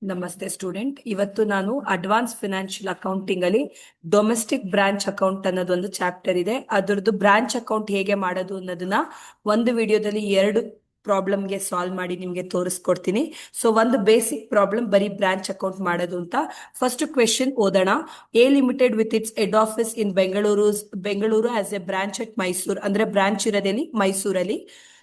ನಮಸ್ತೆ ಸ್ಟೂಡೆಂಟ್. ಇವತ್ತು ನಾನು ಅಡ್ವಾನ್ಸ್ ಫಿನಾನ್ಷಿಯಲ್ ಅಕೌಂಟಿಂಗ್ ಅಲ್ಲಿ ಡೊಮೆಸ್ಟಿಕ್ ಬ್ರಾಂಚ್ ಅಕೌಂಟ್ ಅನ್ನೋದೊಂದು ಚಾಪ್ಟರ್ ಇದೆ. ಅದರದ್ದು ಬ್ರಾಂಚ್ ಅಕೌಂಟ್ ಹೇಗೆ ಮಾಡೋದು ಅನ್ನೋದನ್ನ ಒಂದು ವಿಡಿಯೋದಲ್ಲಿ 2 ಪ್ರಾಬ್ಲಮ್ಗೆ ಸಾಲ್ವ್ ಮಾಡಿ ನಿಮಗೆ ತೋರಿಸ್ಕೊಡ್ತೀನಿ. ಸೊ ಒಂದು ಬೇಸಿಕ್ ಪ್ರಾಬ್ಲಮ್ ಬರೀ ಬ್ರಾಂಚ್ ಅಕೌಂಟ್ ಮಾಡೋದು ಅಂತ. ಫಸ್ಟ್ ಕ್ವೆಶನ್ ಓದೋಣ. A limited with its head office in Bengaluru as A branch at Mysuru, ಅಂದ್ರೆ ಬ್ರಾಂಚ್ ಇರೋದಲ್ಲಿ ಮೈಸೂರಲ್ಲಿ.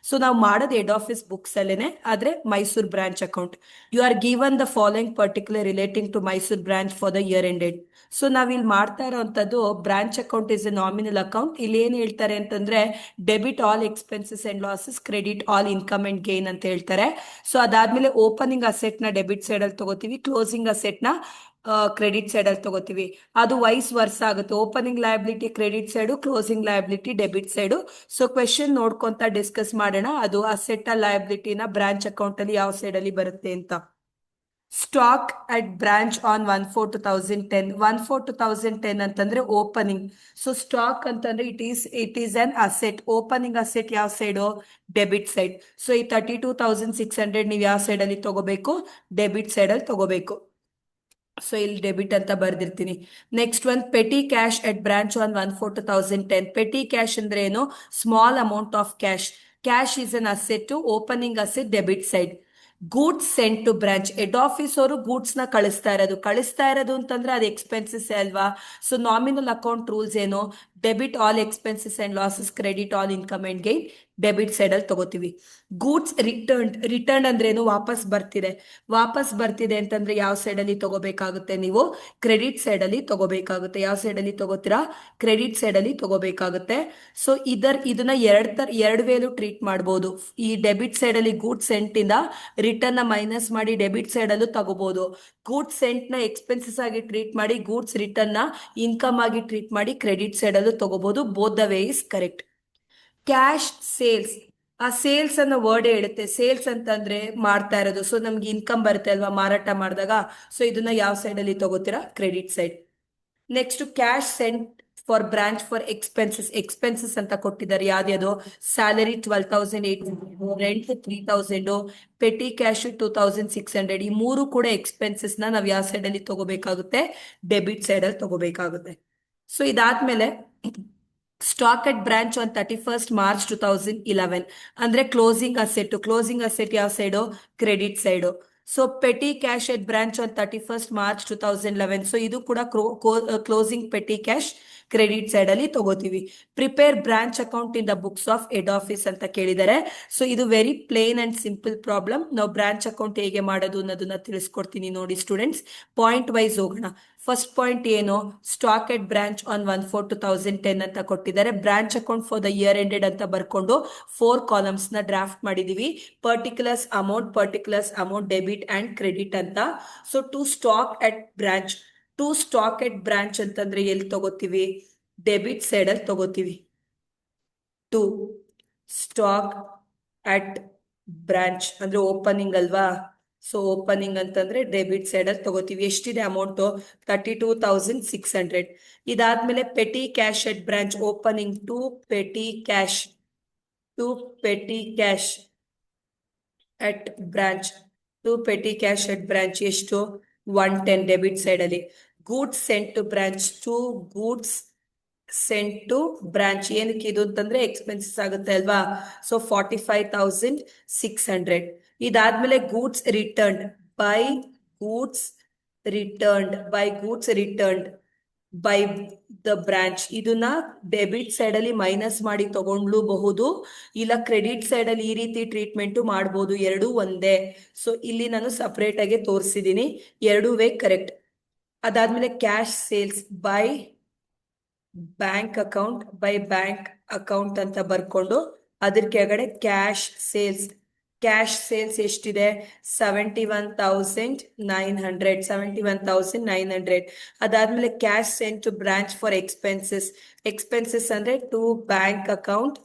ಸೊ ನಾವು ಮಾಡೋದು ಹೆಡ್ ಆಫೀಸ್ ಬುಕ್ಸ್ ಅಲ್ಲೇನೆ, ಆದ್ರೆ Mysuru branch account. You are given the following particular relating to Mysuru branch for the year ended. So ನಾವಿಲ್ಲಿ ಮಾಡ್ತಾ ಇರೋಂಥದ್ದು branch account is a nominal account. ಇಲ್ಲಿ ಏನ್ ಹೇಳ್ತಾರೆ ಅಂತಂದ್ರೆ debit all expenses and losses, credit all income and gain ಅಂತ ಹೇಳ್ತಾರೆ. So ಅದಾದ್ಮೇಲೆ ಓಪನಿಂಗ್ ಅಸೆಟ್ ನ ಡೆಬಿಟ್ ಸೈಡ್ ಅಲ್ಲಿ ತಗೋತೀವಿ, ಕ್ಲೋಸಿಂಗ್ ಅಸೆಟ್ ನ ಕ್ರೆಡಿಟ್ ಸೈಡ್ ಅಲ್ಲಿ ತಗೋತೀವಿ. ಅದು ವೈಸ್ ವರ್ಸ ಆಗುತ್ತೆ. Opening liability credit side, closing liability debit side. So question ನೋಡ್ಕೊಂತ ಡಿಸ್ಕಸ್ ಮಾಡೋಣ. ಅದು ಅಸೆಟ್ ಲಯಬಿಲಿಟಿನ ಬ್ರಾಂಚ್ ಅಕೌಂಟ್ ಅಲ್ಲಿ ಯಾವ ಸೈಡ್ ಅಲ್ಲಿ ಬರುತ್ತೆ ಅಂತ. Stock at branch on 1/4/2010. 1/4/2010 ಅಂತಂದ್ರೆ ಓಪನಿಂಗ್. ಸೊ ಸ್ಟಾಕ್ ಅಂತಂದ್ರೆ it is an asset. Opening asset ಯಾವ ಸೈಡು? Debit side. ಸೊ ಈ 32,600 ನೀವು ಯಾವ ಸೈಡ್ ಅಲ್ಲಿ ತಗೋಬೇಕು? ಡೆಬಿಟ್ ಸೈಡ್ ಅಲ್ಲಿ ತಗೋಬೇಕು. ಸೊ ಇಲ್ಲಿ ಡೆಬಿಟ್ ಅಂತ ಬರ್ದಿರ್ತೀನಿ. Next one, petty cash at branch on 1/4/2010. Petty cash ಅಂದ್ರೆ ಏನು? Small amount of cash. Cash is an asset, opening asset, debit side. Goods sent to branch. Head office ಅವರು goods ನ ಕಳಿಸ್ತಾ ಇರೋದು ಅಂತಂದ್ರೆ ಅದು ಎಕ್ಸ್ಪೆನ್ಸಸ್ ಅಲ್ವಾ? ಸೊ ನಾಮಿನಲ್ ಅಕೌಂಟ್ ರೂಲ್ಸ್ ಏನು? Debit all expenses and losses, credit all income and gain, debit side ಅಲ್ಲಿ ತಗೋತೀವಿ. ಗೂಡ್ಸ್ ರಿಟರ್ನ್ ಅಂದ್ರೆ ಏನು? ವಾಪಸ್ ಬರ್ತಿದೆ ಅಂತಂದ್ರೆ ಯಾವ ಸೈಡ್ ಅಲ್ಲಿ ತಗೋಬೇಕಾಗುತ್ತೆ ನೀವು? ಕ್ರೆಡಿಟ್ ಸೈಡ್ ಅಲ್ಲಿ ತಗೋಬೇಕಾಗುತ್ತೆ. ಯಾವ ಸೈಡ್ ಅಲ್ಲಿ ತಗೋತೀರಾ? ಕ್ರೆಡಿಟ್ ಸೈಡ್ ಅಲ್ಲಿ ತಗೋಬೇಕಾಗುತ್ತೆ. ಸೊ ಇದನ್ನ ಎರಡು ವೇಲು ಟ್ರೀಟ್ ಮಾಡಬಹುದು. ಈ ಡೆಬಿಟ್ ಸೈಡ್ ಅಲ್ಲಿ ಗೂಡ್ಸ್ ಸೆಂಟ್ ಇಂದ ರಿಟರ್ನ್ ನ ಮೈನಸ್ ಮಾಡಿ ಡೆಬಿಟ್ ಸೈಡ್ ಅಲ್ಲೂ ತಗೋಬಹುದು. ಗೂಡ್ಸ್ ಸೆಂಟ್ ನ ಎಕ್ಸ್ಪೆನ್ಸಸ್ ಆಗಿ ಟ್ರೀಟ್ ಮಾಡಿ, ಗೂಡ್ಸ್ ರಿಟರ್ನ್ ನ ಇನ್ಕಮ್ ಆಗಿ ಟ್ರೀಟ್ ಮಾಡಿ ಕ್ರೆಡಿಟ್ ಸೈಡ್ ಅಲ್ಲೂ ತಗೋಬಹುದು. Both the way is correct. Cash sales. ಆ ಸೇಲ್ಸ್ ಅನ್ನೋ ವರ್ಡ್ ಹೇಳುತ್ತೆ. ಸೇಲ್ಸ್ ಅಂತಂದ್ರೆ ಮಾಡ್ತಾ ಇರೋದು. ಸೊ ನಮ್ಗೆ ಇನ್ಕಮ್ ಬರುತ್ತೆ ಅಲ್ವಾ ಮಾರಾಟ ಮಾಡಿದಾಗ. ಸೊ ಇದನ್ನ ಯಾವ ಸೈಡ್ ಅಲ್ಲಿ ತಗೋತೀರಾ? Credit side. Next, cash sent for branch for expenses ಅಂತ ಕೊಟ್ಟಿದ್ದಾರೆ. ಯಾವ್ದು? Salary 12,800, rent 3,000, petty cash 2,600. ಈ ಮೂರು ಕೂಡ ಎಕ್ಸ್ಪೆನ್ಸಸ್ ನಾವ್ ಯಾವ ಸೈಡ್ ಅಲ್ಲಿ ತಗೋಬೇಕಾಗುತ್ತೆ? ಡೆಬಿಟ್ ಸೈಡ್ ಅಲ್ಲಿ ತಗೋಬೇಕಾಗುತ್ತೆ. ಸೊ ಇದಾದ್ಮೇಲೆ stock at branch on 31st March 2011 ಅಂದ್ರೆ ಕ್ಲೋಸಿಂಗ್ ಅಸೆಟ್ ಯಾವ side? Credit side. So petty cash at branch on 31st March 2011. So ಇದು ಕೂಡ closing petty cash credit side ಅಲ್ಲಿ ತಗೋತೀವಿ. Prepare branch account in the books of head office ಅಂತ ಕೇಳಿದ್ದಾರೆ. So ಇದು very plain and simple problem. ನಾವು branch account ಹೇಗೆ ಮಾಡೋದು ಅನ್ನೋದನ್ನ ತಿಳಿಸ್ಕೊಡ್ತೀನಿ ನೋಡಿ ಸ್ಟೂಡೆಂಟ್ಸ್. ಪಾಯಿಂಟ್ ವೈಸ್ ಹೋಗೋಣ. ಫಸ್ಟ್ ಪಾಯಿಂಟ್ ಏನು? ಸ್ಟಾಕ್ ಎಟ್ ಬ್ರಾಂಚ್ ಆನ್ 1/4/2010 ಅಂತ ಕೊಟ್ಟಿದ್ದಾರೆ. Branch account for the year ended ಅಂತ ಬರ್ಕೊಂಡು 4 ಕಾಲಮ್ಸ್ ನ ಡ್ರಾಫ್ಟ್ ಮಾಡಿದೀವಿ. Particulars amount, debit and credit ಅಂತ. So to stock at branch ಅಂತಂದ್ರೆ ಎಲ್ಲಿ ತಗೋತೀವಿ? ಡೆಬಿಟ್ ಸೈಡ್ ಅಲ್ಲಿ ತಗೋತೀವಿ. ಟು ಸ್ಟಾಕ್ ಅಟ್ ಬ್ರಾಂಚ್ ಅಂದ್ರೆ ಓಪನಿಂಗ್ ಅಲ್ವಾ? ಸೊ ಓಪನಿಂಗ್ ಅಂತಂದ್ರೆ ಡೆಬಿಟ್ ಸೈಡ್ ಅಲ್ಲಿ ತಗೋತೀವಿ. ಎಷ್ಟಿದೆ ಅಮೌಂಟ್? 32,600. ಇದಾದ್ಮೇಲೆ petty cash at branch opening to petty cash at branch ಎಷ್ಟು? 110 ಡೆಬಿಟ್ ಸೈಡ್ ಅಲ್ಲಿ. ಗೂಡ್ಸ್ ಸೆಂಟ್ ಟು ಬ್ರಾಂಚ್ ಏನಕ್ಕೆ ಇದು ಅಂತಂದ್ರೆ ಎಕ್ಸ್ಪೆನ್ಸಸ್ ಆಗುತ್ತೆ ಅಲ್ವಾ? ಸೊ 45,600. ಇದಾದ್ಮೇಲೆ goods returned by the branch. ಇದನ್ನ ಡೆಬಿಟ್ ಸೈಡ್ ಅಲ್ಲಿ ಮೈನಸ್ ಮಾಡಿ ತಗೊಂಡ್ಲೂಬಹುದು, ಇಲ್ಲ ಕ್ರೆಡಿಟ್ ಸೈಡ್ ಅಲ್ಲಿ ಈ ರೀತಿ ಟ್ರೀಟ್ಮೆಂಟ್ ಮಾಡಬಹುದು. ಎರಡೂ ಒಂದೇ. ಸೊ ಇಲ್ಲಿ ನಾನು ಸಪರೇಟ್ ಆಗಿ ತೋರಿಸಿದೀನಿ. ಎರಡೂ ವೇ ಕರೆಕ್ಟ್. ಅದಾದ್ಮೇಲೆ cash sales by bank account ಅಂತ ಬರ್ಕೊಂಡು ಅದ್ರ ಕೆಳಗಡೆ ಕ್ಯಾಶ್ ಸೇಲ್ಸ್ ಎಷ್ಟಿದೆ? 71,900. ಅದಾದ್ಮೇಲೆ cash sent to branch for expenses ಅಂದ್ರೆ ಟು ಬ್ಯಾಂಕ್ ಅಕೌಂಟ್.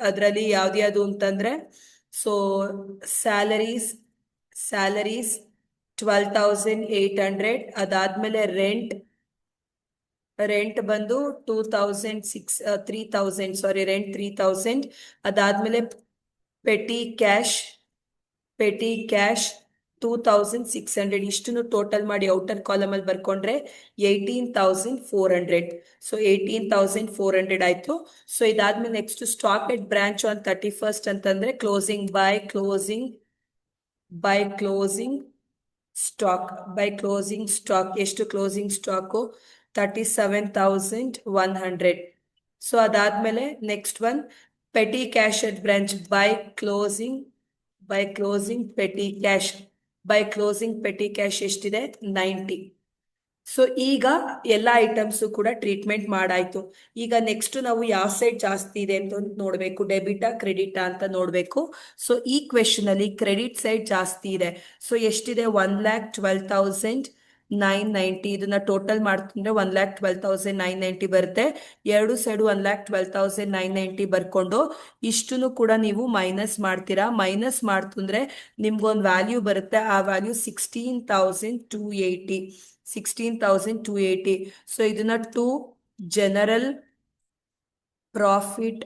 ಅದರಲ್ಲಿ ಯಾವ್ದು ಅಂತಂದ್ರೆ ಸೊ ಸ್ಯಾಲರೀಸ್ 12,800. ಅದಾದ್ಮೇಲೆ ರೆಂಟ್ ಬಂದು 3,000. ಅದಾದ್ಮೇಲೆ ಪೆಟಿ ಕ್ಯಾಶ್ 2600 ಇಷ್ಟನ್ನು ಟೋಟಲ್ ಮಾಡಿ ಔಟರ್ ಕಾಲಮ್ ಅಲ್ಲಿ ಬರ್ಕೊಂಡ್ರೆ 18,400. ಸೊ 18,400 ಆಯ್ತು. ಸೊ ಇದಾದ್ಮೇಲೆ next stock at branch on 31st ಅಂತಂದ್ರೆ ಕ್ಲೋಸಿಂಗ್ ಬೈ ಕ್ಲೋಸಿಂಗ್ ಸ್ಟಾಕ್ ಎಷ್ಟು ಕ್ಲೋಸಿಂಗ್ ಸ್ಟಾಕು 37,100. ಸೊ ಅದಾದ್ಮೇಲೆ next one petty cash at branch by closing petty cash ಎಷ್ಟಿದೆ 90. ಸೊ ಈಗ ಎಲ್ಲ ಐಟಮ್ಸ್ ಕೂಡ ಟ್ರೀಟ್ಮೆಂಟ್ ಮಾಡಾಯ್ತು. ಈಗ ನೆಕ್ಸ್ಟ್ ನಾವು ಯಾವ ಸೈಡ್ ಜಾಸ್ತಿ ಇದೆ ಅಂತ ನೋಡ್ಬೇಕು, ಡೆಬಿಟಾ ಕ್ರೆಡಿಟಾ ಅಂತ ನೋಡ್ಬೇಕು. ಸೊ ಈ ಕ್ವೆಶನ್ ಅಲ್ಲಿ ಕ್ರೆಡಿಟ್ ಸೈಡ್ ಜಾಸ್ತಿ ಇದೆ. ಸೊ ಎಷ್ಟಿದೆ 1,12,990. ಇದನ್ನ ಟೋಟಲ್ ಮಾಡ್ತಂದ್ರೆ 1,12,990 ಬರುತ್ತೆ. ಎರಡು ಸೈಡು 1,12,990 ಬರ್ಕೊಂಡು ಇಷ್ಟನ್ನು ಕೂಡ ನೀವು ಮೈನಸ್ ಮಾಡ್ತೀರಾ. ಮೈನಸ್ ಮಾಡ್ತಂದ್ರೆ ನಿಮ್ಗೊಂದು ವ್ಯಾಲ್ಯೂ ಬರುತ್ತೆ. ಆ ವ್ಯಾಲ್ಯೂ 16,280. ಸೊ ಇದನ್ನ to general profit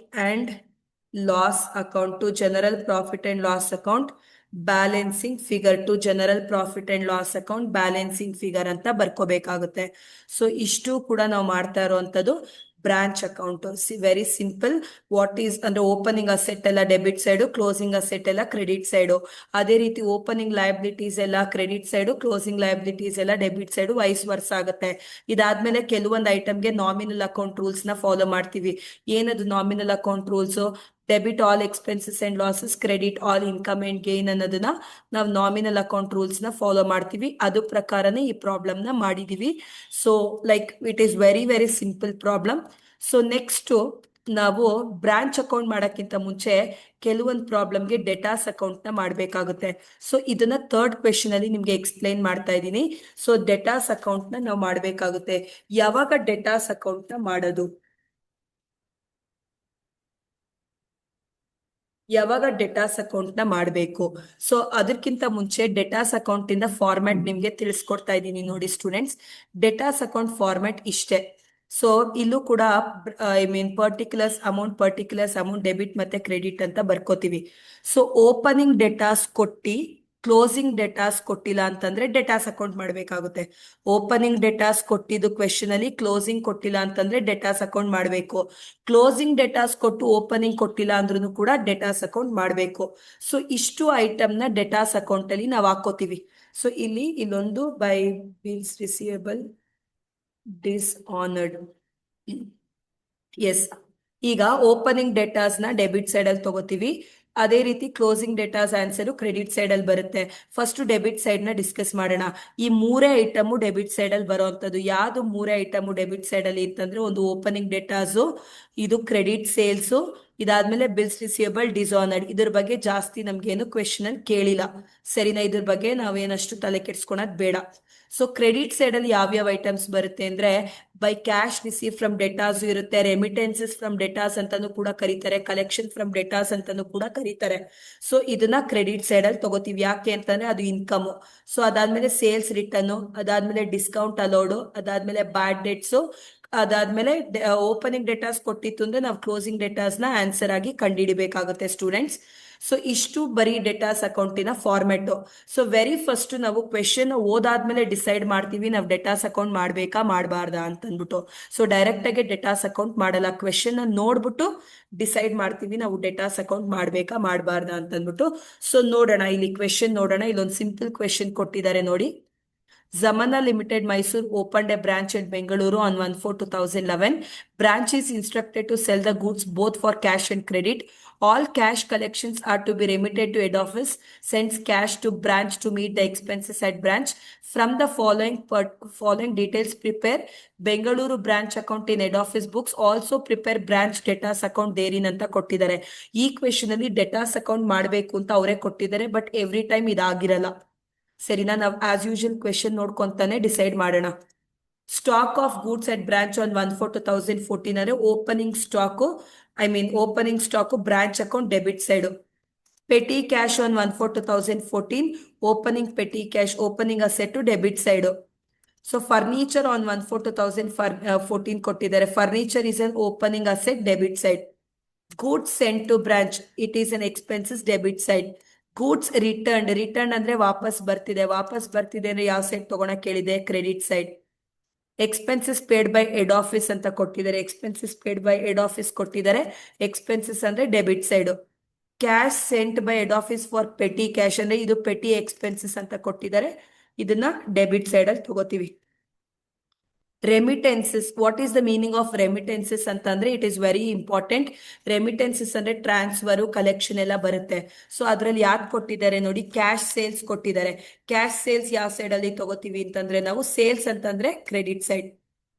and loss account balancing figure ಅಂತ ಬರ್ಕೋಬೇಕಾಗುತ್ತೆ. ಸೊ ಇಷ್ಟು ಕೂಡ ನಾವು ಮಾಡ್ತಾ ಇರುವಂತದ್ದು branch account. Very simple. What is ಅಂದ್ರೆ ಓಪನಿಂಗ್ ಅಸೆಟ್ ಎಲ್ಲ ಡೆಬಿಟ್ ಸೈಡು, ಕ್ಲೋಸಿಂಗ್ ಅಸೆಟ್ ಎಲ್ಲ ಕ್ರೆಡಿಟ್ ಸೈಡು. ಅದೇ ರೀತಿ ಓಪನಿಂಗ್ ಲಯಬಿಲಿಟೀಸ್ ಎಲ್ಲ ಕ್ರೆಡಿಟ್ ಸೈಡು, ಕ್ಲೋಸಿಂಗ್ ಲಯಬಿಲಿಟೀಸ್ ಎಲ್ಲ ಡೆಬಿಟ್ ಸೈಡು, ವೈಸ್ ವರ್ಸ್ ಆಗುತ್ತೆ. ಇದಾದ್ಮೇಲೆ ಕೆಲವೊಂದು ಐಟಮ್ಗೆ ನಾಮಿನಲ್ ಅಕೌಂಟ್ ರೂಲ್ಸ್ ನ ಫಾಲೋ ಮಾಡ್ತೀವಿ. ಏನದು nominal account rules? Debit all expenses and losses, credit all income and gain ಅನ್ನೋದನ್ನ ನಾವು ನಾಮಿನಲ್ ಅಕೌಂಟ್ ರೂಲ್ಸ್ ನ ಫಾಲೋ ಮಾಡ್ತೀವಿ. ಅದು ಪ್ರಕಾರನೇ ಈ ಪ್ರಾಬ್ಲಮ್ ನ ಮಾಡಿದೀವಿ. So like it is very very simple problem. So next ನಾವು ಬ್ರಾಂಚ್ ಅಕೌಂಟ್ ಮಾಡಕ್ಕಿಂತ ಮುಂಚೆ ಕೆಲವೊಂದು ಪ್ರಾಬ್ಲಮ್ಗೆ ಡೆಟಾಸ್ ಅಕೌಂಟ್ ನ ಮಾಡಬೇಕಾಗುತ್ತೆ. ಸೊ ಇದನ್ನ ಥರ್ಡ್ ಕ್ವೆಶನ್ ಅಲ್ಲಿ ನಿಮ್ಗೆ ಎಕ್ಸ್ಪ್ಲೈನ್ ಮಾಡ್ತಾ ಇದ್ದೀನಿ. ಸೊ ಡೆಟಾಸ್ ಅಕೌಂಟ್ ನ ನಾವು ಮಾಡಬೇಕಾಗುತ್ತೆ. ಯಾವಾಗ ಡೆಟಾಸ್ ಅಕೌಂಟ್ ನ ಮಾಡೋದು? ಯಾವಾಗ ಡೆಟಾಸ್ ಅಕೌಂಟ್ ನ ಮಾಡಬೇಕು? ಸೊ ಅದಕ್ಕಿಂತ ಮುಂಚೆ ಡೆಟಾಸ್ ಅಕೌಂಟ್ ಇಂದ ಫಾರ್ಮ್ಯಾಟ್ ನಿಮ್ಗೆ ತಿಳಿಸ್ಕೊಡ್ತಾ ಇದ್ದೀನಿ ನೋಡಿ ಸ್ಟೂಡೆಂಟ್ಸ್. ಡೆಟಾಸ್ ಅಕೌಂಟ್ ಫಾರ್ಮ್ಯಾಟ್ ಇಷ್ಟೇ. ಸೊ ಇಲ್ಲೂ ಕೂಡ ಪರ್ಟಿಕ್ಯುಲರ್ಸ್ ಅಮೌಂಟ್ ಡೆಬಿಟ್ ಮತ್ತೆ ಕ್ರೆಡಿಟ್ ಅಂತ ಬರ್ಕೋತೀವಿ. ಸೊ ಓಪನಿಂಗ್ ಡೆಟಾಸ್ ಕೊಟ್ಟಿ ಕ್ಲೋಸಿಂಗ್ ಡೆಟಾಸ್ ಕೊಟ್ಟಿಲ್ಲ ಅಂತಂದ್ರೆ ಡೆಟಾಸ್ ಅಕೌಂಟ್ ಮಾಡಬೇಕಾಗುತ್ತೆ. ಓಪನಿಂಗ್ ಡೆಟಾಸ್ ಕೊಟ್ಟಿದ್ದು ಕ್ವೆಶನ್ ಅಲ್ಲಿ, ಕ್ಲೋಸಿಂಗ್ ಕೊಟ್ಟಿಲ್ಲ ಅಂತಂದ್ರೆ ಡೆಟಾಸ್ ಅಕೌಂಟ್ ಮಾಡಬೇಕು. ಕ್ಲೋಸಿಂಗ್ ಡೆಟಾಸ್ ಕೊಟ್ಟು ಓಪನಿಂಗ್ ಕೊಟ್ಟಿಲ್ಲ ಅಂದ್ರೂ ಕೂಡ ಡೆಟಾಸ್ ಅಕೌಂಟ್ ಮಾಡಬೇಕು. ಸೊ ಇಷ್ಟು ಐಟಮ್ ನ ಡೆಟಾಸ್ ಅಕೌಂಟ್ ಅಲ್ಲಿ ನಾವು ಹಾಕೋತೀವಿ. ಸೊ ಇಲ್ಲೊಂದು ಬೈ ಬಿಲ್ಸ್ ರಿಸೀವಬಲ್ ಡಿಸ್ಆನರ್ಡ್. ಎಸ್, ಈಗ ಓಪನಿಂಗ್ ಡೆಟಾಸ್ ನ ಡೆಬಿಟ್ ಸೈಡ್ ಅಲ್ಲಿ ತಗೋತೀವಿ. ಅದೇ ರೀತಿ ಕ್ಲೋಸಿಂಗ್ ಡೆಟಾಸ್ ಆನ್ಸರ್ ಕ್ರೆಡಿಟ್ ಸೈಡ್ ಅಲ್ಲಿ ಬರುತ್ತೆ. ಫಸ್ಟ್ ಡೆಬಿಟ್ ಸೈಡ್ ನ ಡಿಸ್ಕಸ್ ಮಾಡೋಣ. ಈ ಮೂರೇ ಐಟಮ್ ಡೆಬಿಟ್ ಸೈಡ್ ಅಲ್ಲಿ ಬರುವಂತದ್ದು. ಯಾವ್ದು ಮೂರೇ ಐಟಮ್ ಡೆಬಿಟ್ ಸೈಡ್ ಅಲ್ಲಿ ಅಂತಂದ್ರೆ, ಒಂದು ಓಪನಿಂಗ್ ಡೆಟಾಸ್, ಇದು ಕ್ರೆಡಿಟ್ ಸೇಲ್ಸ್, ಇದಾದ್ಮೇಲೆ ಬಿಲ್ಸ್ ರಿಸೀವಬಲ್ ಡಿಸಾನರ್ಡ್. ಇದ್ರ ಬಗ್ಗೆ ಜಾಸ್ತಿ ನಮ್ಗೇನು ಕ್ವೆಶನ್ ಅಲ್ಲಿ ಕೇಳಿಲ್ಲ. ಸರಿನಾ? ಇದ್ರ ಬಗ್ಗೆ ನಾವೇನಷ್ಟು ತಲೆ ಕೆಡ್ಸ್ಕೊಳದ್ ಬೇಡ. ಸೊ ಕ್ರೆಡಿಟ್ ಸೈಡ್ ಅಲ್ಲಿ ಯಾವ್ಯಾವ ಐಟಮ್ಸ್ ಬರುತ್ತೆ ಅಂದ್ರೆ, ಬೈ ಕ್ಯಾಶ್ ರಿಸೀವ್ ಫ್ರಮ್ ಡೆಟಾಸ್ ಇರುತ್ತೆ, ರೆಮಿಟೆನ್ಸಸ್ ಫ್ರಮ್ ಡೆಟಾಸ್ ಅಂತಾನು ಕೂಡ ಕರೀತಾರೆ, ಕಲೆಕ್ಷನ್ ಫ್ರಮ್ ಡೆಟಾಸ್ ಅಂತಾನು ಕೂಡ ಕರೀತಾರೆ. ಸೊ ಇದನ್ನ ಕ್ರೆಡಿಟ್ ಸೈಡ್ ಅಲ್ಲಿ ತಗೋತೀವಿ. ಯಾಕೆ ಅಂತಂದ್ರೆ ಅದು ಇನ್ಕಮ್. ಸೊ ಅದಾದ್ಮೇಲೆ ಸೇಲ್ಸ್ ರಿಟರ್ನ್, ಅದಾದ್ಮೇಲೆ ಡಿಸ್ಕೌಂಟ್ ಅಲೌಡ್, ಅದಾದ್ಮೇಲೆ ಬ್ಯಾಡ್ ಡೆಟ್ಸ್, ಅದಾದ್ಮೇಲೆ ಓಪನಿಂಗ್ ಡೆಟಾಸ್ ಕೊಟ್ಟಿತ್ತು ಅಂದ್ರೆ ನಾವು ಕ್ಲೋಸಿಂಗ್ ಡೆಟಾಸ್ ನ ಆನ್ಸರ್ ಆಗಿ ಕಂಡುಹಿಡಿಬೇಕಾಗುತ್ತೆ ಸ್ಟೂಡೆಂಟ್ಸ್. ಸೊ ಇಷ್ಟು ಬರೀ ಡೆಟಾಸ್ ಅಕೌಂಟಿನ ಫಾರ್ಮೆಟ್. ಸೊ ವೆರಿ ಫಸ್ಟ್ ನಾವು ಕ್ವೆಶನ್ ಓದಾದ್ಮೇಲೆ ಡಿಸೈಡ್ ಮಾಡ್ತೀವಿ ನಾವು ಡೆಟಾಸ್ ಅಕೌಂಟ್ ಮಾಡ್ಬೇಕಾ ಮಾಡಬಾರ್ದಾ ಅಂತ ಅಂದ್ಬಿಟ್ಟು. ಸೊ ಡೈರೆಕ್ಟ್ ಆಗಿ ಡೆಟಾಸ್ ಅಕೌಂಟ್ ಮಾಡಲ್ಲ. ಕ್ವೆಶನ್ ನೋಡ್ಬಿಟ್ಟು ಡಿಸೈಡ್ ಮಾಡ್ತೀವಿ ನಾವು ಡೆಟಾಸ್ ಅಕೌಂಟ್ ಮಾಡ್ಬೇಕಾ ಮಾಡಬಾರ್ದಾ ಅಂತ ಅಂದ್ಬಿಟ್ಟು. ಸೊ ನೋಡೋಣ, ಇಲ್ಲಿ ಕ್ವೆಶನ್ ನೋಡೋಣ. ಇಲ್ಲೊಂದು ಸಿಂಪಲ್ ಕ್ವೆಶನ್ ಕೊಟ್ಟಿದ್ದಾರೆ ನೋಡಿ. Zamana Limited Mysore opened a branch at Bengaluru on 1/4/2011. Branch is instructed to sell the goods both for cash and credit. All cash collections are to be remitted to head office. Sends cash to branch to meet the expenses at branch. From the following details, prepare Bengaluru branch account in head office books. Also prepare branch debtors account therein ಅಂತ ಕೊಟ್ಟಿದ್ದಾರೆ. ಈ question ಅಲ್ಲಿ ಡೆಟಾಸ್ account ಮಾಡಬೇಕು ಅಂತ ಅವರೇ ಕೊಟ್ಟಿದ್ದಾರೆ, but every time ಇದಾಗಿರಲ್ಲ. ಸರಿನಾ? ನಾವು ಆಸ್ ಯೂಶುವಲ್ ಕ್ವೆಶನ್ ನೋಡ್ಕೊಂತಾನೆ ಡಿಸೈಡ್ ಮಾಡೋಣ. Stock of goods at branch on 1/4/2014 ಅಂದ್ರೆ opening stock branch account debit side. Petty cash on 1/4/2014 opening petty cash, opening asset debit side. So furniture on 1/4/2014 ಕೊಟ್ಟಿದ್ದಾರೆ. Furniture is an opening asset debit side. Goods sent to branch, it is an expenses debit side. Goods return ಅಂದ್ರೆ ವಾಪಸ್ ಬರ್ತಿದೆ ಅಂದ್ರೆ ಯಾವ side ತಗೊಳಕ್ ಹೇಳಿದೆ, credit side. Expenses paid by head office ಅಂತ ಕೊಟ್ಟಿದ್ದಾರೆ, expenses paid by head office ಕೊಟ್ಟಿದ್ದಾರೆ. ಎಕ್ಸ್ಪೆನ್ಸಸ್ ಅಂದ್ರೆ debit side. Cash sent by head office for petty cash ಅಂದ್ರೆ ಇದು ಪೆಟಿ ಎಕ್ಸ್ಪೆನ್ಸಸ್ ಅಂತ ಕೊಟ್ಟಿದ್ದಾರೆ, ಇದನ್ನ ಡೆಬಿಟ್ ಸೈಡ್ ಅಲ್ಲಿ ತಗೋತೀವಿ. Remittances, what is the meaning of remittances ಅಂತಂದ್ರೆ it is very important. Remittances ಅಂದ್ರೆ ಟ್ರಾನ್ಸ್ಫರ್ ಕಲೆಕ್ಷನ್ ಎಲ್ಲ ಬರುತ್ತೆ. ಸೊ ಅದ್ರಲ್ಲಿ ಯಾವ್ದು ಕೊಟ್ಟಿದ್ದಾರೆ ನೋಡಿ, ಕ್ಯಾಶ್ ಸೇಲ್ಸ್ ಕೊಟ್ಟಿದ್ದಾರೆ. ಕ್ಯಾಶ್ ಸೇಲ್ಸ್ ಯಾವ ಸೈಡ್ ಅಲ್ಲಿ ತಗೋತೀವಿ ಅಂತಂದ್ರೆ ನಾವು ಸೇಲ್ಸ್ ಅಂತಂದ್ರೆ credit side.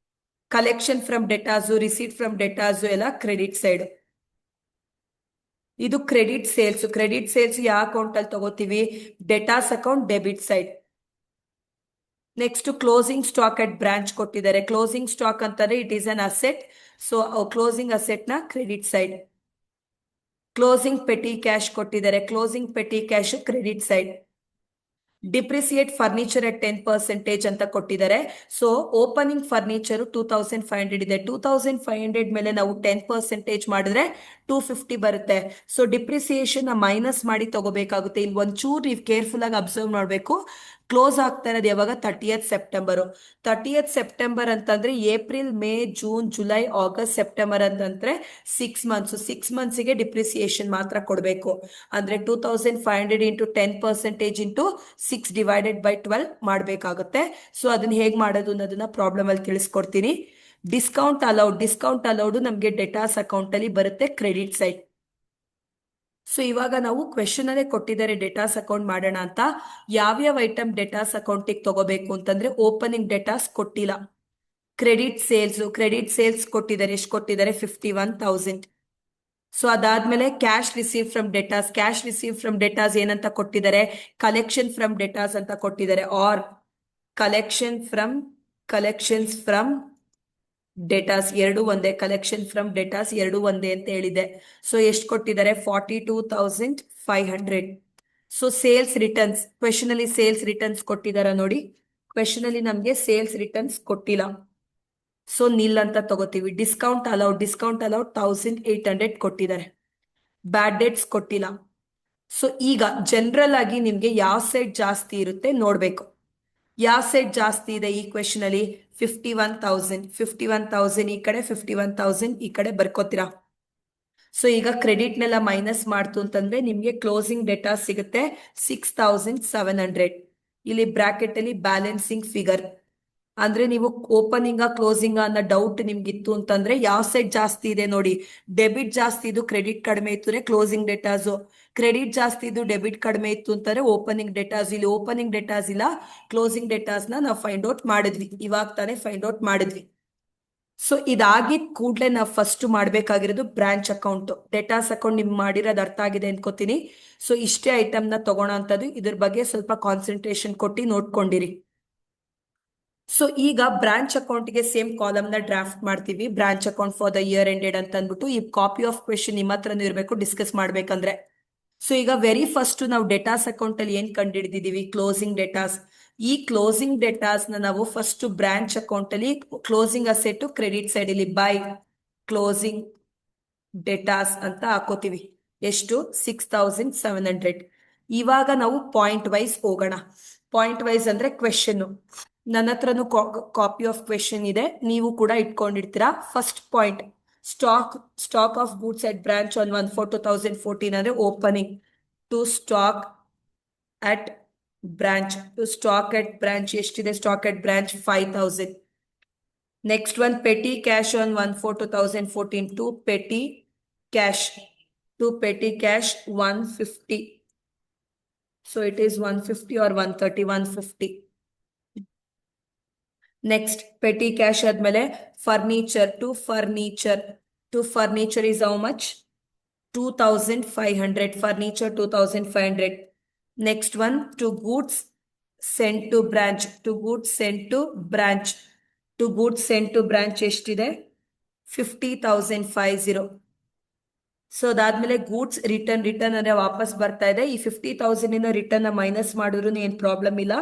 Collection from debtors, receipt from debtors ಎಲ್ಲ ಕ್ರೆಡಿಟ್ ಸೈಡ್. ಇದು ಕ್ರೆಡಿಟ್ ಸೇಲ್ಸ್ ಯಾವ ಅಕೌಂಟ್ ಅಲ್ಲಿ ತಗೋತೀವಿ, debtors account debit side. Next closing stock at branch ಕೊಟ್ಟಿದ್ದಾರೆ. ಕ್ಲೋಸಿಂಗ್ ಸ್ಟಾಕ್ ಅಂತಂದ್ರೆ it is an asset, so closing asset ನ credit side. Closing petty cash ಕೊಟ್ಟಿದ್ದಾರೆ, closing petty cash credit side. Depreciate furniture at 10% ಅಂತ ಕೊಟ್ಟಿದ್ದಾರೆ. So opening furniture 2500 ಇದೆ, 2500 ಮೇಲೆ ನಾವು 10% ಮಾಡಿದ್ರೆ 250 ಬರುತ್ತೆ. ಸೊ ಡಿಪ್ರಿಸಿಯೇಷನ್ ಮೈನಸ್ ಮಾಡಿ ತಗೋಬೇಕಾಗುತ್ತೆ. ಇಲ್ಲಿ ಒಂಚೂರು ನೀವು ಕೇರ್ಫುಲ್ ಆಗಿ ಅಬ್ಸರ್ವ್ ಮಾಡಬೇಕು. ಕ್ಲೋಸ್ ಆಗ್ತಾ ಇರೋದು ಯಾವಾಗ, 30th ಸೆಪ್ಟೆಂಬರ್. 30th ಸೆಪ್ಟೆಂಬರ್ ಅಂತಂದ್ರೆ April, May, June, July, August, September ಅಂತಂದ್ರೆ 6 ಮಂತ್ಸ್. 6 ಮಂತ್ಸ್ಗೆ ಡಿಪ್ರಿಸಿಯೇಷನ್ ಮಾತ್ರ ಕೊಡಬೇಕು. ಅಂದ್ರೆ 2500 ಇಂಟು 10% ಇಂಟು 6/12 ಮಾಡಬೇಕಾಗುತ್ತೆ. ಸೊ ಅದನ್ನ ಹೇಗೆ ಮಾಡೋದು ಅನ್ನೋದನ್ನ ಪ್ರಾಬ್ಲಮ್ ಅಲ್ಲಿ ತಿಳಿಸ್ಕೊಡ್ತೀನಿ. ಡಿಸ್ಕೌಂಟ್ ಅಲೌಡ್ ನಮಗೆ ಡೆಟಾಸ್ ಅಕೌಂಟ್ ಅಲ್ಲಿ ಬರುತ್ತೆ, ಕ್ರೆಡಿಟ್ ಸೈಡ್. ಸೊ ಇವಾಗ ನಾವು ಕ್ವೆಶನ್ ಅಲ್ಲೇ ಕೊಟ್ಟಿದ್ದಾರೆ ಡೆಟಾಸ್ ಅಕೌಂಟ್ ಮಾಡೋಣ ಅಂತ. ಯಾವ್ಯಾವ ಐಟಮ್ ಡೆಟಾಸ್ ಅಕೌಂಟಿಗೆ ತಗೋಬೇಕು ಅಂತಂದ್ರೆ ಓಪನಿಂಗ್ ಡೆಟಾಸ್ ಕೊಟ್ಟಿಲ್ಲ. ಕ್ರೆಡಿಟ್ ಸೇಲ್ಸ್ ಕೊಟ್ಟಿದ್ದಾರೆ, ಎಷ್ಟು ಕೊಟ್ಟಿದ್ದಾರೆ, 51,000. ಸೊ ಅದಾದ್ಮೇಲೆ ಕ್ಯಾಶ್ ರಿಸೀವ್ ಫ್ರಮ್ ಡೆಟಾಸ್ ಏನಂತ ಕೊಟ್ಟಿದ್ದಾರೆ, ಕಲೆಕ್ಷನ್ ಫ್ರಮ್ ಡೆಟಾಸ್ ಅಂತ ಕೊಟ್ಟಿದ್ದಾರೆ, ಆರ್ ಕಲೆಕ್ಷನ್ಸ್ ಫ್ರಮ್ ಡೆಟಾಸ್ ಎರಡು ಒಂದೇ, ಕಲೆಕ್ಷನ್ ಫ್ರಮ್ ಡೆಟಾಸ್ ಎರಡು ಒಂದೇ ಅಂತ ಹೇಳಿದೆ. ಸೊ ಎಷ್ಟು ಕೊಟ್ಟಿದ್ದಾರೆ, 42,500. ಸೊ ಸೇಲ್ಸ್ ರಿಟರ್ನ್ಸ್, ಕ್ವೆಶನ್ ಅಲ್ಲಿ ಸೇಲ್ಸ್ ರಿಟರ್ನ್ಸ್ ಕೊಟ್ಟಿದಾರ ನೋಡಿ. ಕ್ವೆಶನ್ ಅಲ್ಲಿ ನಮ್ಗೆ ಸೇಲ್ಸ್ ರಿಟರ್ನ್ಸ್ ಕೊಟ್ಟಿಲ್ಲ, ಸೊ ನಿಲ್ ಅಂತ ತಗೋತೀವಿ. ಡಿಸ್ಕೌಂಟ್ ಅಲೌಡ್ 1,800 ಕೊಟ್ಟಿದ್ದಾರೆ. ಬ್ಯಾಡ್ ಡೇಟ್ಸ್ ಕೊಟ್ಟಿಲ್ಲ. ಸೊ ಈಗ ಜನರಲ್ ಆಗಿ ನಿಮ್ಗೆ ಯಾವ ಸೈಡ್ ಜಾಸ್ತಿ ಇರುತ್ತೆ ನೋಡ್ಬೇಕು. ಯಾವ ಸೈಡ್ ಜಾಸ್ತಿ ಇದೆ ಈ ಕ್ವೆಶನ್ ಅಲ್ಲಿ, 51,000 ಈ ಕಡೆ, 51,000 ಈ ಕಡೆ ಬರ್ಕೋತೀರಾ. ಸೊ ಈಗ ಕ್ರೆಡಿಟ್ ನೆಲ್ಲ ಮೈನಸ್ ಮಾಡ್ತು ಅಂತಂದ್ರೆ ನಿಮ್ಗೆ ಕ್ಲೋಸಿಂಗ್ ಡೇಟಾ ಸಿಗುತ್ತೆ 6,700. ಇಲ್ಲಿ ಬ್ರಾಕೆಟ್ ಅಲ್ಲಿ ಬ್ಯಾಲೆನ್ಸಿಂಗ್ ಫಿಗರ್ ಅಂದ್ರೆ ನೀವು ಓಪನಿಂಗ್ ಕ್ಲೋಸಿಂಗ್ ಅನ್ನೋ ಡೌಟ್ ನಿಮ್ಗಿತ್ತು ಅಂತಂದ್ರೆ ಯಾವ ಸೈಡ್ ಜಾಸ್ತಿ ಇದೆ ನೋಡಿ. ಡೆಬಿಟ್ ಜಾಸ್ತಿ ಇದು, ಕ್ರೆಡಿಟ್ ಕಡಿಮೆ ಇತ್ತು ಕ್ಲೋಸಿಂಗ್ ಡೇಟಾಸ್. ಕ್ರೆಡಿಟ್ ಜಾಸ್ತಿ ಇದು, ಡೆಬಿಟ್ ಕಡಿಮೆ ಇತ್ತು ಅಂತಂದ್ರೆ ಓಪನಿಂಗ್ ಡೇಟಾಸ್. ಇಲ್ಲಿ ಓಪನಿಂಗ್ ಡೇಟಾಸ್ ಇಲ್ಲ, ಕ್ಲೋಸಿಂಗ್ ಡೇಟಾಸ್ ನಾವು ಫೈಂಡ್ ಔಟ್ ಮಾಡಿದ್ವಿ, ಇವಾಗ ತಾನೇ ಫೈಂಡ್ ಔಟ್ ಮಾಡಿದ್ವಿ. ಸೊ ಇದಾಗಿದ್ ಕೂಡಲೇ ನಾವು ಫಸ್ಟ್ ಮಾಡ್ಬೇಕಾಗಿರೋದು ಬ್ರಾಂಚ್ ಅಕೌಂಟ್. ಡೆಟಾಸ್ ಅಕೌಂಟ್ ನಿಮ್ಗೆ ಮಾಡಿರೋದು ಅರ್ಥ ಆಗಿದೆ ಅನ್ಕೋತೀನಿ. ಸೊ ಇಷ್ಟೇ ಐಟಮ್ ನ ತಗೋಣ ಅಂತದ್ದು, ಇದ್ರ ಬಗ್ಗೆ ಸ್ವಲ್ಪ ಕಾನ್ಸಂಟ್ರೇಷನ್ ಕೊಟ್ಟು ನೋಡ್ಕೊಂಡಿರಿ. ಸೊ ಈಗ ಬ್ರಾಂಚ್ ಅಕೌಂಟ್ಗೆ ಸೇಮ್ ಕಾಲಮ್ ನ ಡ್ರಾಫ್ಟ್ ಮಾಡ್ತೀವಿ. Branch account for the year ended ಅಂತ ಅಂದ್ಬಿಟ್ಟು ಈ ಕಾಪಿ ಆಫ್ ಕ್ವೆಶನ್ ನಿಮ್ಮ ಹತ್ರನೂ ಇರಬೇಕು ಡಿಸ್ಕಸ್ ಮಾಡ್ಬೇಕಂದ್ರೆ. ಸೊ ಈಗ ವೆರಿ ಫಸ್ಟ್ ನಾವು ಡೆಟಾಸ್ ಅಕೌಂಟ್ ಅಲ್ಲಿ ಏನ್ ಕಂಡುಹಿಡಿದಿದೀವಿ, ಕ್ಲೋಸಿಂಗ್ ಡೇಟಾಸ್. ಈ ಕ್ಲೋಸಿಂಗ್ ಡೇಟಾಸ್ ನಾವು ಫಸ್ಟ್ ಬ್ರಾಂಚ್ ಅಕೌಂಟ್ ಅಲ್ಲಿ ಕ್ಲೋಸಿಂಗ್ ಅಸೆಟ್ ಕ್ರೆಡಿಟ್ ಸೈಡ್ ಇಲ್ಲಿ ಬೈ ಕ್ಲೋಸಿಂಗ್ ಡೇಟಾಸ್ ಅಂತ ಹಾಕೋತೀವಿ. ಎಷ್ಟು, 6,700. ಇವಾಗ ನಾವು ಪಾಯಿಂಟ್ ವೈಸ್ ಹೋಗೋಣ. ಪಾಯಿಂಟ್ ವೈಸ್ ಅಂದ್ರೆ ಕ್ವೆಶನ್. ನನ್ನ ಹತ್ರನು ಕಾಪಿ ಆಫ್ ಕ್ವೆಶನ್ ಇದೆ, ನೀವು ಕೂಡ ಇಟ್ಕೊಂಡಿರ್ತೀರಾ. First point, stock of goods at branch on 1/4/2014 ಅಂದ್ರೆ opening. To stock at branch ಎಷ್ಟಿದೆ, stock at branch 5,000. Next one petty cash on 1/4/2014 to petty cash 150. So it is 150 or 130, 150. Next petty cash ಆದ್ಮೇಲೆ furniture to furniture is how much, 2,500. Furniture 2,500. Next one to goods sent to branch ಎಷ್ಟಿದೆ, 50,050. So ಅದಾದ್ಮೇಲೆ goods return ಅಂದ್ರೆ ವಾಪಸ್ ಬರ್ತಾ ಇದೆ. ಈ 50,000 return minus ಮಾಡಿದ್ರು ಏನ್ ಪ್ರಾಬ್ಲಮ್ ಇಲ್ಲ.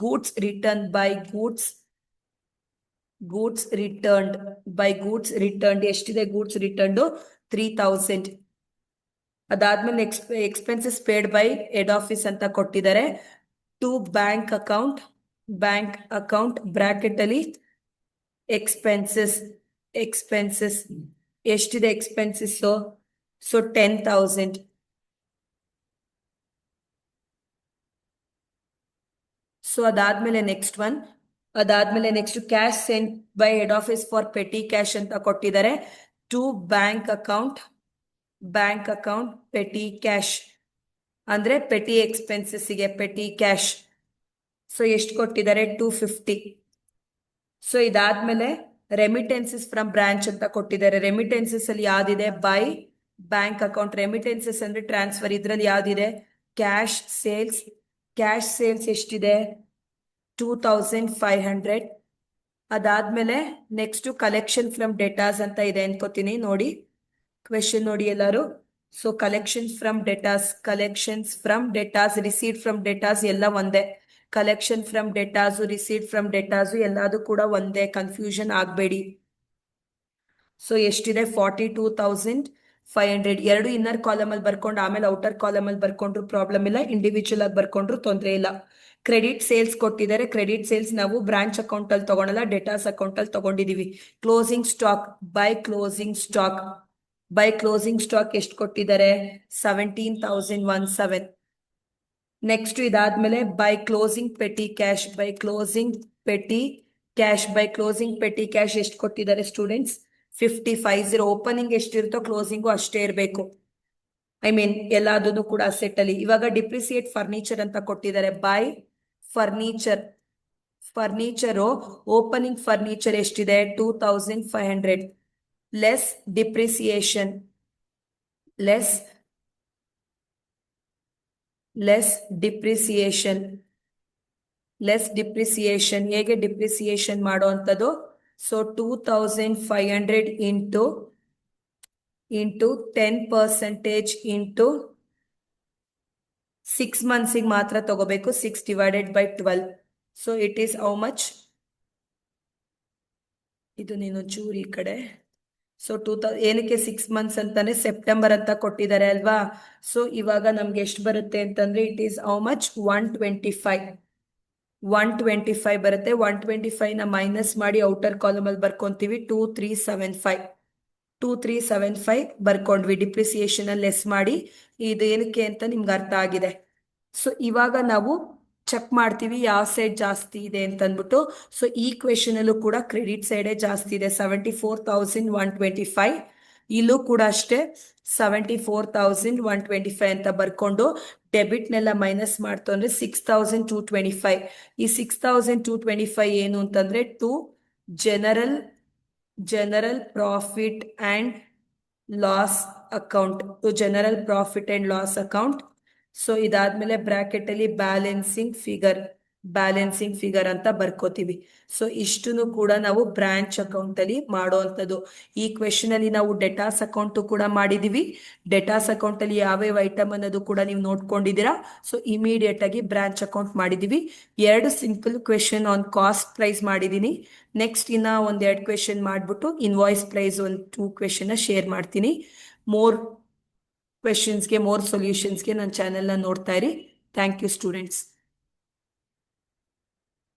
Goods return by goods returned ಎಷ್ಟಿದೆ, ಗೂಡ್ಸ್ ರಿಟರ್ನ್ಡ್ 3,000. ಅದಾದ್ಮೇಲೆ expenses paid by head office ಅಂತ ಕೊಟ್ಟಿದ್ದಾರೆ. ಟು ಬ್ಯಾಂಕ್ ಅಕೌಂಟ್ ಬ್ರಾಕೆಟ್ ಅಲ್ಲಿ ಎಕ್ಸ್ಪೆನ್ಸಸ್ ಎಷ್ಟಿದೆ ಎಕ್ಸ್ಪೆನ್ಸಸ್? ಸೊ 10,000. ಸೊ ಅದಾದ್ಮೇಲೆ next cash sent by head office for petty cash ಅಂತ ಕೊಟ್ಟಿದ್ದಾರೆ. To bank account petty cash ಅಂದ್ರೆ ಪೆಟಿ ಎಕ್ಸ್ಪೆನ್ಸಸ್ಗೆ ಪೆಟಿ ಕ್ಯಾಶ್. ಸೊ ಎಷ್ಟು ಕೊಟ್ಟಿದ್ದಾರೆ? 250. ಸೊ ಇದಾದ್ಮೇಲೆ ರೆಮಿಟೆನ್ಸಸ್ ಫ್ರಮ್ ಬ್ರಾಂಚ್ ಅಂತ ಕೊಟ್ಟಿದ್ದಾರೆ. ರೆಮಿಟೆನ್ಸಸ್ ಅಲ್ಲಿ ಯಾವ್ದಿದೆ? By bank account. ರೆಮಿಟೆನ್ಸಸ್ ಅಂದ್ರೆ ಟ್ರಾನ್ಸ್ಫರ್. ಇದ್ರಲ್ಲಿ ಯಾವ್ದಿದೆ? ಕ್ಯಾಶ್ ಸೇಲ್ಸ್ ಎಷ್ಟಿದೆ? 2,500. ಅದಾದ್ಮೇಲೆ ನೆಕ್ಸ್ಟ್ ಕಲೆಕ್ಷನ್ ಫ್ರಮ್ ಡೇಟಾಸ್ ಅಂತ ಇದೆ ಅನ್ಕೋತೀನಿ. ನೋಡಿ ಕ್ವೆಶನ್ ನೋಡಿ ಎಲ್ಲರೂ. So collections from datas receipt from datas ಎಲ್ಲ ಒಂದೇ. ಕಲೆಕ್ಷನ್ ಫ್ರಮ್ ಡೇಟಾಸು ರಿಸೀಟ್ ಫ್ರಮ್ ಡೇಟಾಸು ಎಲ್ಲದು ಕೂಡ ಒಂದೇ, ಕನ್ಫ್ಯೂಷನ್ ಆಗಬೇಡಿ. ಸೊ ಎಷ್ಟಿದೆ? 42,500. ಎರಡು ಇನ್ನರ್ ಕಾಲಮ್ ಅಲ್ಲಿ ಬರ್ಕೊಂಡು ಆಮೇಲೆ ಔಟರ್ ಕಾಲಮ್ ಅಲ್ಲಿ ಬರ್ಕೊಂಡ್ರು ಪ್ರಾಬ್ಲಮ್ ಇಲ್ಲ, ಇಂಡಿವಿಜುವಲ್ ಆಗಿ ಬರ್ಕೊಂಡ್ರು ತೊಂದರೆ ಇಲ್ಲ. ಕ್ರೆಡಿಟ್ ಸೇಲ್ಸ್ ಕೊಟ್ಟಿದ್ದಾರೆ. ಕ್ರೆಡಿಟ್ ಸೇಲ್ಸ್ ನಾವು ಬ್ರಾಂಚ್ ಅಕೌಂಟ್ ಅಲ್ಲಿ ತಗೊಳಲ್ಲ, ಡೇಟಾಸ್ ಅಕೌಂಟ್ ಅಲ್ಲಿ ತಗೊಂಡಿದೀವಿ. Closing stock by closing stock ಎಷ್ಟು ಕೊಟ್ಟಿದ್ದಾರೆ? 17,107. ನೆಕ್ಸ್ಟ್ ಇದಾದ್ಮೇಲೆ ಬೈ ಕ್ಲೋಸಿಂಗ್ ಪೆಟಿ ಕ್ಯಾಶ್ ಎಷ್ಟು ಕೊಟ್ಟಿದ್ದಾರೆ ಸ್ಟೂಡೆಂಟ್ಸ್? 55. ಓಪನಿಂಗ್ ಎಷ್ಟಿರುತ್ತೋ ಕ್ಲೋಸಿಂಗು ಅಷ್ಟೇ ಇರಬೇಕು. ಐ ಮೀನ್ ಎಲ್ಲದನ್ನು ಕೂಡ ಅಸೆಟ್ ಅಲ್ಲಿ. ಇವಾಗ ಡಿಪ್ರಿಸಿಯೇಟ್ ಫರ್ನಿಚರ್ ಅಂತ ಕೊಟ್ಟಿದ್ದಾರೆ. ಬೈ ಫರ್ನಿಚರ್ ಓಪನಿಂಗ್ ಫರ್ನಿಚರ್ ಎಷ್ಟಿದೆ? 2,500 ಲೆಸ್ ಡಿಪ್ರಿಸಿಯೇಷನ್. ಹೇಗೆ ಡಿಪ್ರಿಸಿಯೇಷನ್ ಮಾಡುವಂಥದ್ದು? ಸೊ 2,500 ಇಂಟು 10% ಇಂಟು 6 months ಮಾತ್ರ ತಗೋಬೇಕು. 6 divided by 12. So it is how much? ಇದು ನೀನು ಚೂರಿ ಕಡೆ. ಸೊ 2000 ಏನಕ್ಕೆ 6 months ಅಂತಾನೆ? ಸೆಪ್ಟೆಂಬರ್ ಅಂತ ಕೊಟ್ಟಿದ್ದಾರೆ ಅಲ್ವಾ? ಸೊ ಇವಾಗ ನಮ್ಗೆ ಎಷ್ಟು ಬರುತ್ತೆ ಅಂತಂದ್ರೆ ಇಟ್ ಈಸ್ ಹೌ ಮಚ್? 125 ಬರುತ್ತೆ. 125 ನ ಮೈನಸ್ ಮಾಡಿ ಔಟರ್ ಕಾಲಮ್ ಅಲ್ಲಿ ಬರ್ಕೊಂತೀವಿ. 2375 ಬರ್ಕೊಂಡ್ವಿ. ಡಿಪ್ರಿಸಿಯೇಷನ್ ಅಲ್ಲಿ ಲೆಸ್ ಮಾಡಿ. ಇದು ಏನಕ್ಕೆ ಅಂತ ನಿಮ್ಗೆ ಅರ್ಥ ಆಗಿದೆ. ಸೊ ಇವಾಗ ನಾವು ಚೆಕ್ ಮಾಡ್ತೀವಿ ಯಾವ ಸೈಡ್ ಜಾಸ್ತಿ ಇದೆ ಅಂತ ಅಂದ್ಬಿಟ್ಟು. ಸೊ ಈ ಕ್ವೆಶನ್ ಅಲ್ಲೂ ಕೂಡ ಕ್ರೆಡಿಟ್ ಸೈಡೇ ಜಾಸ್ತಿ ಇದೆ, 74,125. ಇಲ್ಲೂ ಕೂಡ ಅಷ್ಟೇ 74,125 ಅಂತ ಬರ್ಕೊಂಡು ಡೆಬಿಟ್ನೆಲ್ಲ ಮೈನಸ್ ಮಾಡ್ತು ಅಂದ್ರೆ 6,225. ಈ 6,225 ಏನು ಅಂತಂದ್ರೆ to general profit and loss account. So ಇದಾದ್ಮೇಲೆ ಬ್ರಾಕೆಟ್ ಅಲ್ಲಿ ಬ್ಯಾಲೆನ್ಸಿಂಗ್ ಫಿಗರ್ ಅಂತ ಬರ್ಕೋತೀವಿ. ಸೊ ಇಷ್ಟನ್ನು ಕೂಡ ನಾವು ಬ್ರಾಂಚ್ ಅಕೌಂಟ್ ಅಲ್ಲಿ ಮಾಡುವಂಥದ್ದು. ಈ ಕ್ವೆಶನ್ ಅಲ್ಲಿ ನಾವು ಡೆಟಾಸ್ ಅಕೌಂಟ್ ಕೂಡ ಮಾಡಿದೀವಿ. ಡೆಟಾಸ್ ಅಕೌಂಟ್ ಅಲ್ಲಿ ಯಾವ್ಯಾವ ಐಟಮ್ ಅನ್ನೋದು ಕೂಡ ನೀವು ನೋಡ್ಕೊಂಡಿದ್ದೀರಾ. ಸೊ ಇಮಿಡಿಯೇಟ್ ಆಗಿ ಬ್ರಾಂಚ್ ಅಕೌಂಟ್ ಮಾಡಿದೀವಿ. 2 simple question on cost price ಮಾಡಿದೀನಿ. ನೆಕ್ಸ್ಟ್ ಇನ್ನ 1-2 ಕ್ವೆಶನ್ ಮಾಡ್ಬಿಟ್ಟು ಇನ್ವಾಯ್ಸ್ ಪ್ರೈಸ್ 2 ಕ್ವೆಶನ್ ಶೇರ್ ಮಾಡ್ತೀನಿ. ಮೋರ್ ಸೊಲ್ಯೂಷನ್ಸ್ಗೆ ನನ್ನ ಚಾನೆಲ್ನ ನೋಡ್ತಾ ಇರಿ. Thank you students.